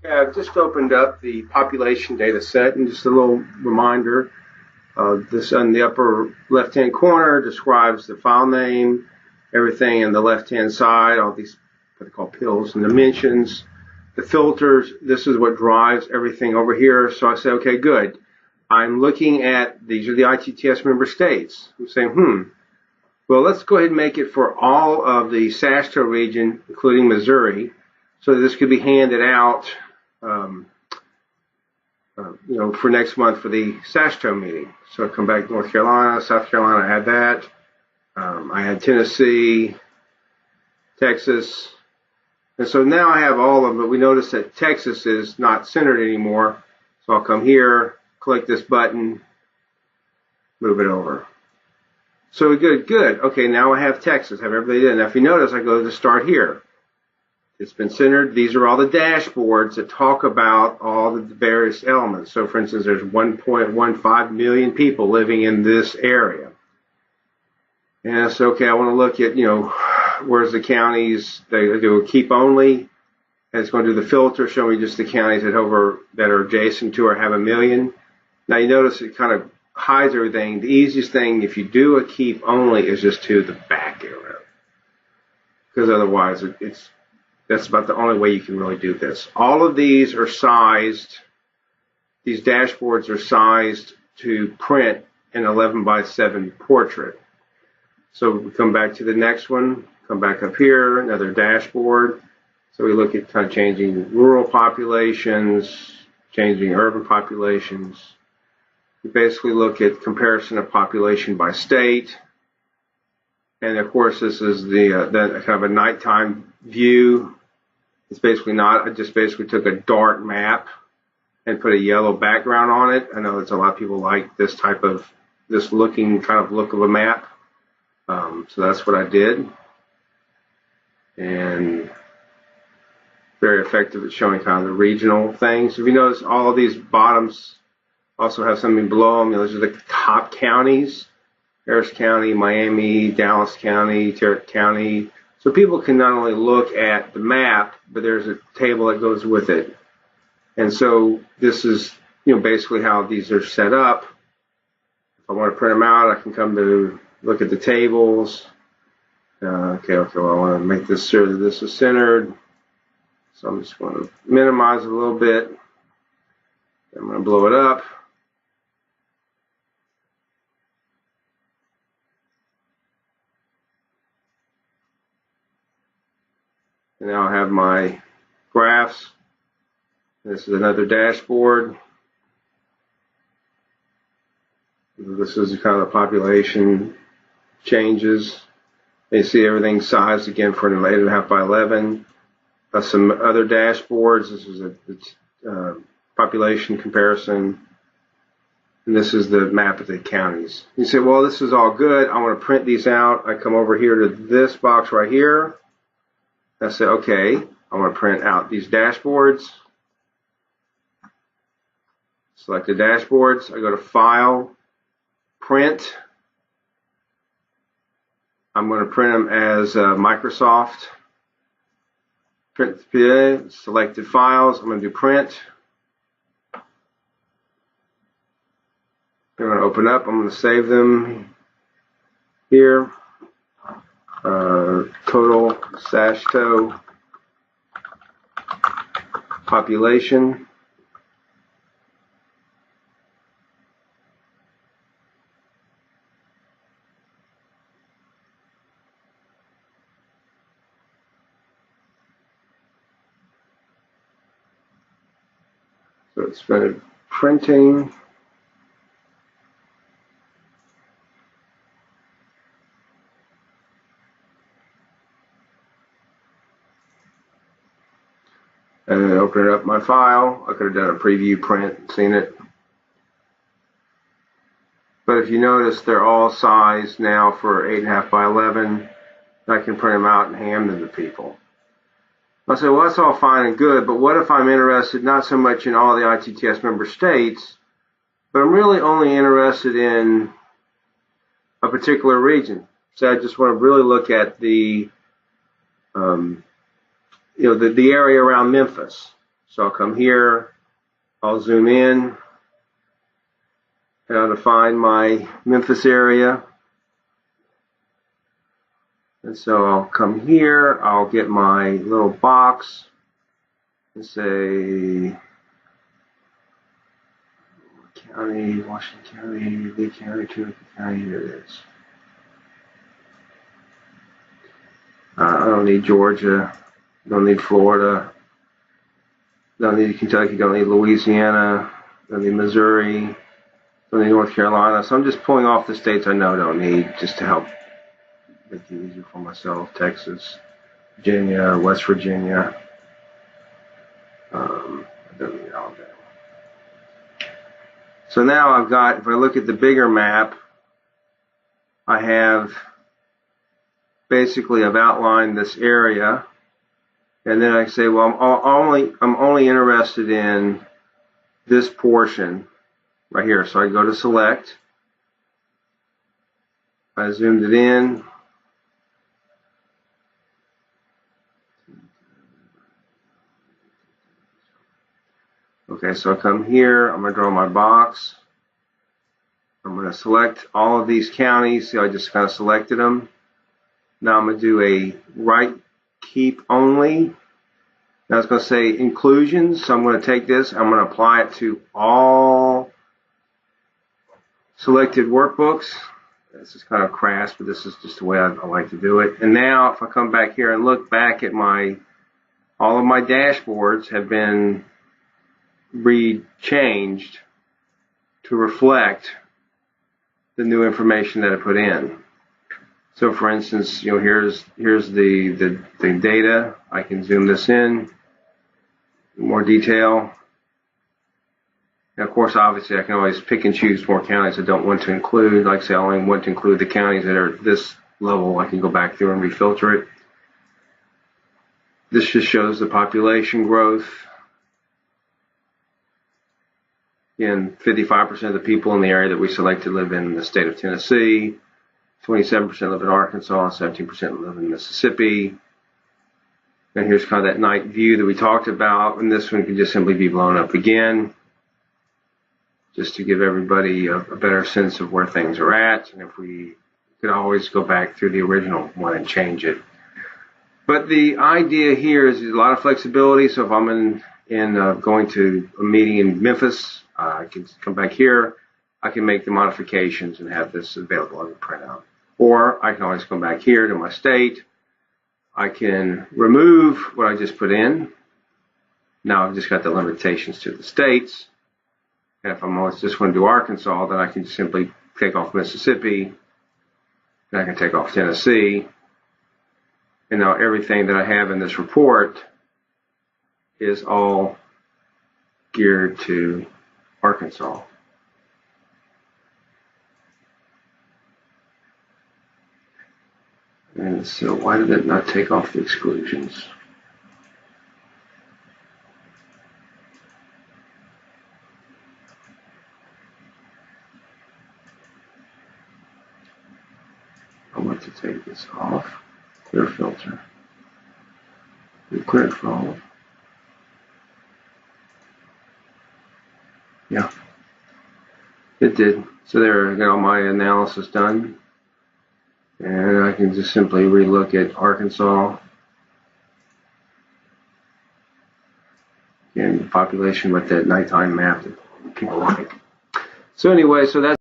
Okay, I've just opened up the population data set, and just a little reminder, this on the upper left-hand corner describes the file name, everything in the left-hand side, all these what they call pills and dimensions, the filters. This is what drives everything over here. So I say, okay, good. I'm looking at, these are the ITTS member states. I'm saying, well, let's go ahead and make it for all of the SASTO region, including Missouri, so this could be handed out for next month for the SASTO meeting. So I come back to North Carolina, South Carolina, I had that. I had Tennessee, Texas. And so now I have all of them, but we notice that Texas is not centered anymore. So I'll come here, click this button, move it over. So good. Okay, now I have Texas, have everything in. Now if you notice, I go to start here. It's been centered. These are all the dashboards that talk about all the various elements. So for instance, there's 1.15 million people living in this area. And so, okay, I want to look at, where's the counties. They do a keep only. And it's going to do the filter, show me just the counties that are adjacent to or have a million. Now you notice it kind of hides everything. The easiest thing, if you do a keep only, is just to the back arrow. Because otherwise, that's about the only way you can really do this. All of these are sized, these dashboards are sized to print an 11:7 portrait. So we come back to the next one, come back up here, another dashboard. So we look at kind of changing rural populations, changing urban populations. We basically look at comparison of population by state. And of course, this is the kind of a nighttime view. It's basically not, I just basically took a dark map and put a yellow background on it. I know there's a lot of people like this type of, this looking kind of look of a map. So that's what I did. And very effective at showing kind of the regional things. If you notice, all of these bottoms also have something below them. Those are the top counties. Harris County, Miami, Dallas County, Tarrant County. So people can not only look at the map, but there's a table that goes with it. And so this is, basically how these are set up. If I want to print them out, I can come to look at the tables. Okay, well, I want to make this sure that this is centered. So I'm just going to minimize it a little bit. I'm going to blow it up. And now I have my graphs. This is another dashboard. This is kind of the population changes. You see everything sized again for an 8.5 by 11. Some other dashboards. This is a population comparison. And this is the map of the counties. You say, well, this is all good. I want to print these out. I come over here to this box right here. I say, okay, I want to print out these dashboards. Select the dashboards. I go to File, Print. I'm going to print them as Microsoft. Print the selected files. I'm going to do Print. I'm going to open up. I'm going to save them here. Total SASTO population. So it's been printing. And then open up my file. I could have done a preview print, seen it. But if you notice, they're all sized now for 8.5 by 11. I can print them out and hand them to people. I say, well, that's all fine and good, but what if I'm interested not so much in all the ITTS member states, but I'm really only interested in a particular region. So I just want to really look at the the area around Memphis. So I'll come here, I'll zoom in, and I'll define my Memphis area. And so I'll come here, I'll get my little box and say County, Washington County, Lee County, Tunica County, here it is. I don't need Georgia, don't need Florida, don't need Kentucky, don't need Louisiana, don't need Missouri, don't need North Carolina. So I'm just pulling off the states I know I don't need, just to help make it easier for myself. Texas, Virginia, West Virginia. I don't need Alabama. So now I've got, if I look at the bigger map, I have basically I've outlined this area, and then I say, well, I'm only interested in this portion right here. So I go to select, I zoomed it in, okay, so I come here, I'm going to draw my box, I'm going to select all of these counties. See, I just kind of selected them. Now I'm going to do a right keep only. Now it's going to say inclusions, so I'm going to take this, I'm going to apply it to all selected workbooks. This is kind of crass, but this is just the way I like to do it. And now if I come back here and look back at all of my dashboards have been changed to reflect the new information that I put in. So for instance, here's the data. I can zoom this in more detail. And of course, obviously, I can always pick and choose more counties I don't want to include. Like say, I only want to include the counties that are at this level. I can go back through and refilter it. This just shows the population growth. Again, 55% of the people in the area that we selected live in the state of Tennessee. 27% live in Arkansas, 17% live in Mississippi. And here's kind of that night view that we talked about, and this one can just simply be blown up again, just to give everybody a better sense of where things are at. And if we could always go back through the original one and change it. But the idea here is there's a lot of flexibility. So if I'm going to a meeting in Memphis, I can come back here, I can make the modifications and have this available as a printout. Or I can always come back here to my state. I can remove what I just put in. Now I've just got the limitations to the states. And if I'm always just going to do Arkansas, then I can simply take off Mississippi. And I can take off Tennessee. And now everything that I have in this report is all geared to Arkansas. And so why did it not take off the exclusions? I want to take this off. Clear filter. Clear it for all. Yeah, it did. So there, I got all my analysis done. And I can just simply relook at Arkansas. And the population with that nighttime map that people like. So anyway, so that's